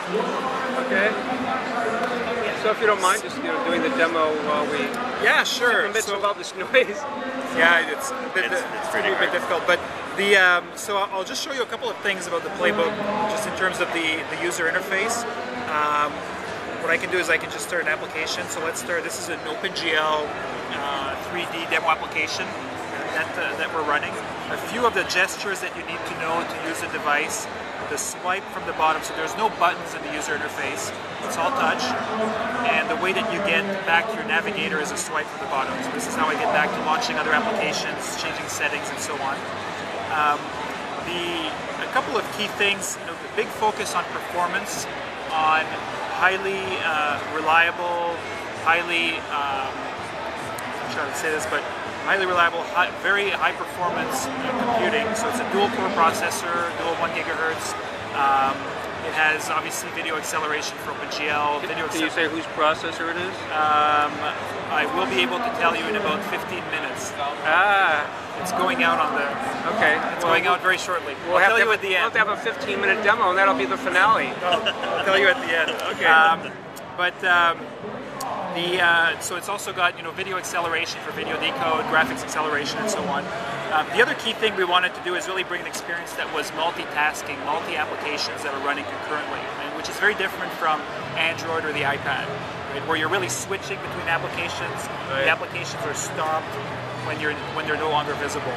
Okay. So if you don't mind, just doing the demo while we. Yeah, sure. A bit about this noise. Yeah, it's a bit difficult, but so I'll just show you a couple of things about the playbook, just in terms of the user interface. What I can do is I can just start an application. So let's start. This is an OpenGL 3D demo application that we're running. A few of the gestures that you need to know to use the device. The swipe from the bottom, so there's no buttons in the user interface. It's all touch. And the way that you get back to your navigator is a swipe from the bottom. So this is how I get back to launching other applications, changing settings, and so on. A couple of key things, the big focus on performance, on highly reliable, highly, I'm trying to say this, but highly reliable, very high performance computing. So it's a dual core processor, dual 1 gigahertz. It has obviously video acceleration for OpenGL. Can you say whose processor it is? I will be able to tell you in about 15 minutes. It's going out on the. Okay. It's going out very shortly. I'll tell you at the end. We'll have a 15-minute demo, and that'll be the finale. I'll tell you at the end. Okay. So it's also got video acceleration for video decode, graphics acceleration, and so on. The other key thing we wanted to do is really bring an experience that was multitasking, multi-applications that are running concurrently, which is very different from Android or the iPad, right, where you're really switching between applications. Right. The applications are stopped when they're no longer visible.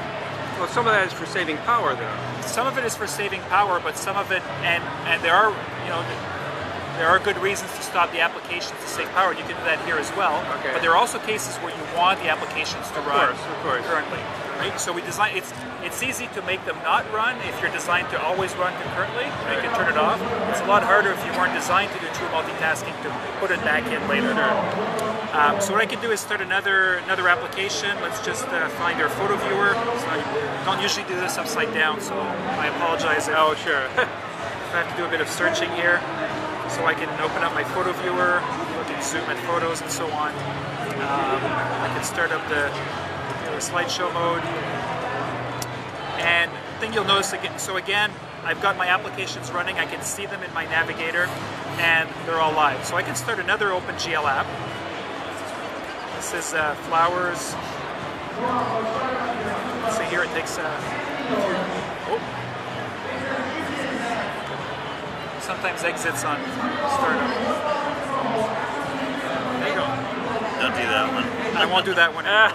Well, some of that is for saving power, though. Some of it is for saving power, but some of it, and there are there are good reasons to stop the applications to save power. You can do that here as well. Okay. But there are also cases where you want the applications to run concurrently. Right? So we design it's easy to make them not run if you're designed to always run concurrently. Right. You can turn it off. It's a lot harder if you weren't designed to do true multitasking to put it back in later. So what I can do is start another application. Let's just find our photo viewer. So I don't usually do this upside down, so I apologize. Oh, sure. I have to do a bit of searching here. So I can open up my photo viewer, look at zoom at photos and so on. I can start up the slideshow mode. And the thing you'll notice again, so again, I've got my applications running, I can see them in my navigator, and they're all live. So I can start another OpenGL app. This is flowers. Let's see here, it takes sometimes exits on startup. There you go. Don't do that one. I won't do that one anymore.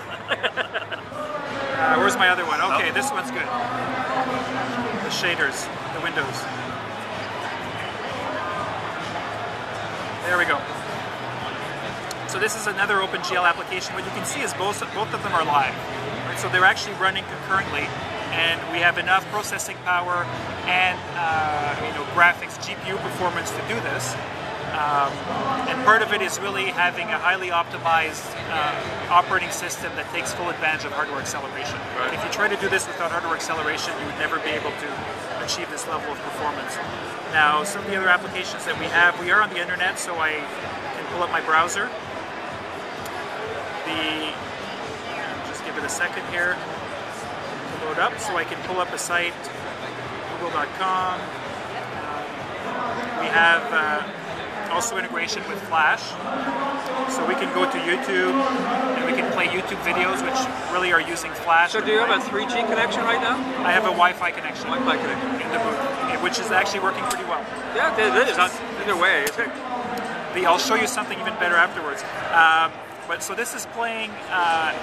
Where's my other one? Okay, this one's good. The shaders, the windows. There we go. So this is another OpenGL application. What you can see is both of them are live. Right? So they're actually running concurrently. And we have enough processing power and graphics, GPU performance to do this. And part of it is really having a highly optimized operating system that takes full advantage of hardware acceleration. Right. If you try to do this without hardware acceleration, you would never be able to achieve this level of performance. Now, some of the other applications that we are on the internet, so I can pull up my browser. Just give it a second here. Load up, so I can pull up a site, google.com. We have also integration with Flash, so we can go to YouTube and we can play YouTube videos, which really are using Flash. So do you have a 3G connection right now? I have a Wi-Fi connection. Wi-Fi connection in the booth, which is actually working pretty well. Yeah, it is. Either way, I'll show you something even better afterwards. But so this is playing a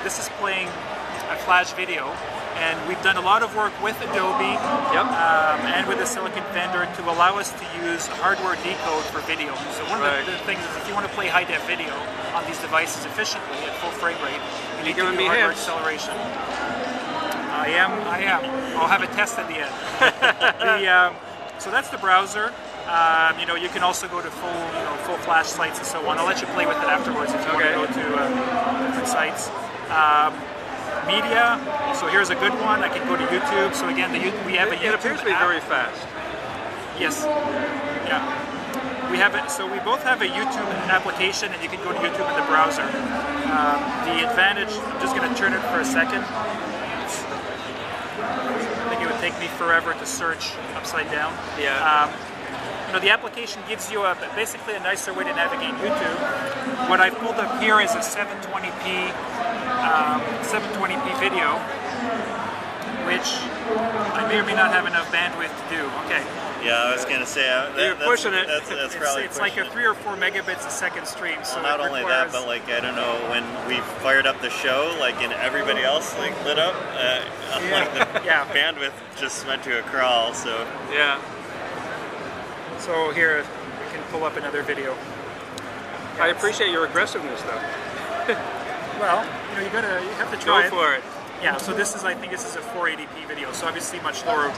Flash video. And we've done a lot of work with Adobe and with the silicon vendor to allow us to use hardware decode for video. So one of the things is if you want to play high-def video on these devices efficiently at full frame rate, you need to do hardware acceleration. I am. I'll have a test at the end. So that's the browser. You can also go to full Flash sites and so on. I'll let you play with it afterwards if you want to go to different sites. Media, so here's a good one. I can go to YouTube. So again, we have a YouTube. It appears to be very fast. Yes. Yeah. We have it. So we both have a YouTube application, and you can go to YouTube in the browser. The advantage. I'm just going to turn it for a second. I think it would take me forever to search upside down. Yeah. the application gives you basically a nicer way to navigate YouTube. What I've pulled up here is a 720p video, which I may or may not have enough bandwidth to do. Okay. Yeah, I was gonna say you're pushing it. That's probably it's like a 3 or 4 megabits a second stream. So well, not only that, but like I don't know, when we fired up the show, like and everybody else like lit up, like the bandwidth just went to a crawl. So yeah. So here we can pull up another video. I appreciate your aggressiveness, though. Well, you have to try Go for it. Yeah, so I think this is a 480p video, so obviously much lower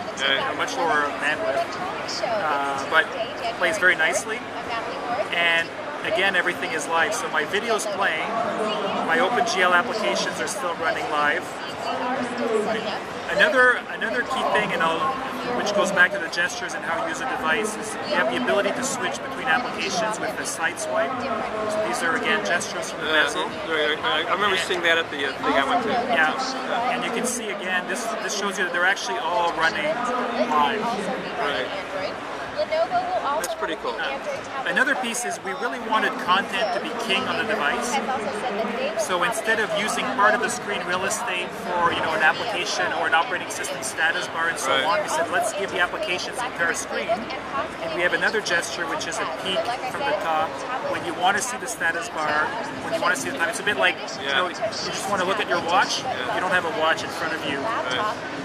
bandwidth, but plays very nicely. And again, everything is live. So my video's playing, my OpenGL applications are still running live. Another key thing, which goes back to the gestures and how you use a device, is you have the ability to switch between applications with the side swipe. So these are again gestures from the bezel. I remember seeing that at the thing I went to. Yeah, and you can see again, this shows you that they're actually all running live. Right. That's pretty cool. Another piece is we really wanted content to be king on the device. So instead of using part of the screen real estate for an application or an operating system status bar and so on, we said let's give the applications the entire screen. And we have another gesture which is a peek from the top. When you want to see the status bar, when you want to see the time, it's a bit like you just want to look at your watch. You don't have a watch in front of you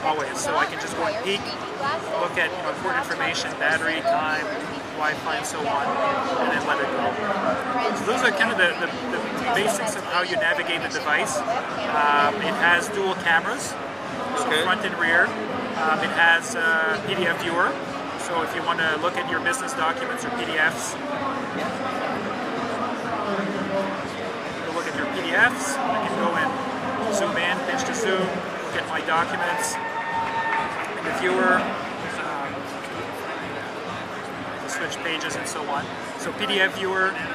always, so I can just go and peek, look at important information, battery, time, Wi-Fi, and so on, and then let it go. So those are kind of the basics of how you navigate the device. It has dual cameras, so front and rear. It has a PDF viewer, so if you want to look at your business documents or PDFs, look at your PDFs. I can go and zoom in, pinch to zoom, look at my documents in the viewer. Switch pages and so on. So PDF viewer, I'm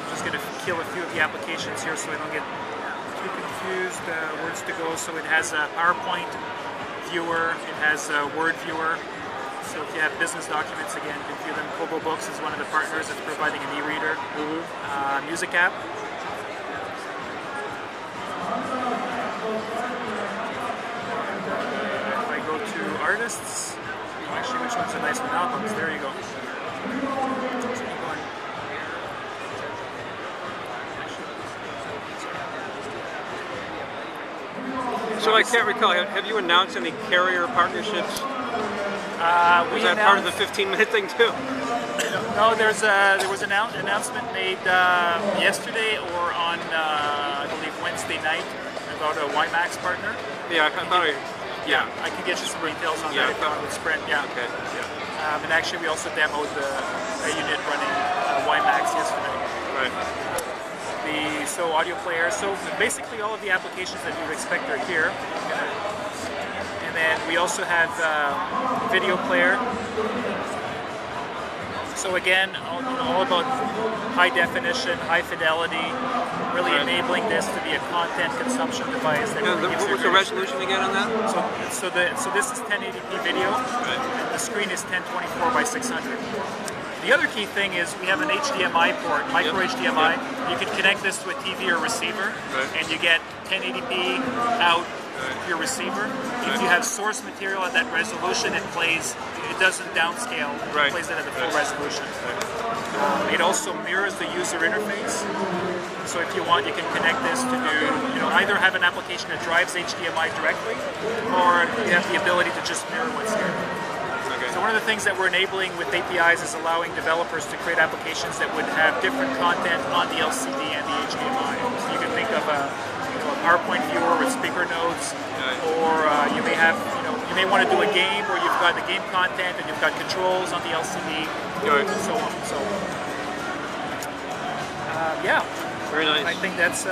just going to kill a few of the applications here so I don't get too confused, words to go. So it has a PowerPoint viewer, it has a Word viewer. So if you have business documents, again, you can view them. Kobo Books is one of the partners that's providing an e-reader. Music app. If I go to artists, actually, which one's a nice one? Albums. There you go. So I can't recall. Have you announced any carrier partnerships? Was that part of the 15-minute thing too? No, there was an announcement made yesterday or on I believe Wednesday night about a WiMAX partner. Yeah, I thought. Yeah, I can get you some details on that if you want with Sprint. Yeah. Okay. Yeah. And actually, we also demoed a unit running WiMAX yesterday. Right. So audio player. So basically, all of the applications that you would expect are here. And then we also have video player. So again, all about high definition, high fidelity, really enabling this to be a content consumption device. That really what was the resolution again on that? So this is 1080p video, and the screen is 1024 by 600. The other key thing is we have an HDMI port, micro HDMI. You can connect this to a TV or receiver, and you get 1080p out your receiver. If you have source material at that resolution, it doesn't downscale, it plays it at the full resolution. It also mirrors the user interface. So if you want, you can connect this to do, either have an application that drives HDMI directly, or you have the ability to just mirror what's here. So one of the things that we're enabling with APIs is allowing developers to create applications that would have different content on the LCD and the HDMI. So you can think of a PowerPoint viewer with speaker notes, or you may have, you may want to do a game where you've got the game content and you've got controls on the LCD, and so on. So, yeah. Very nice. I think that's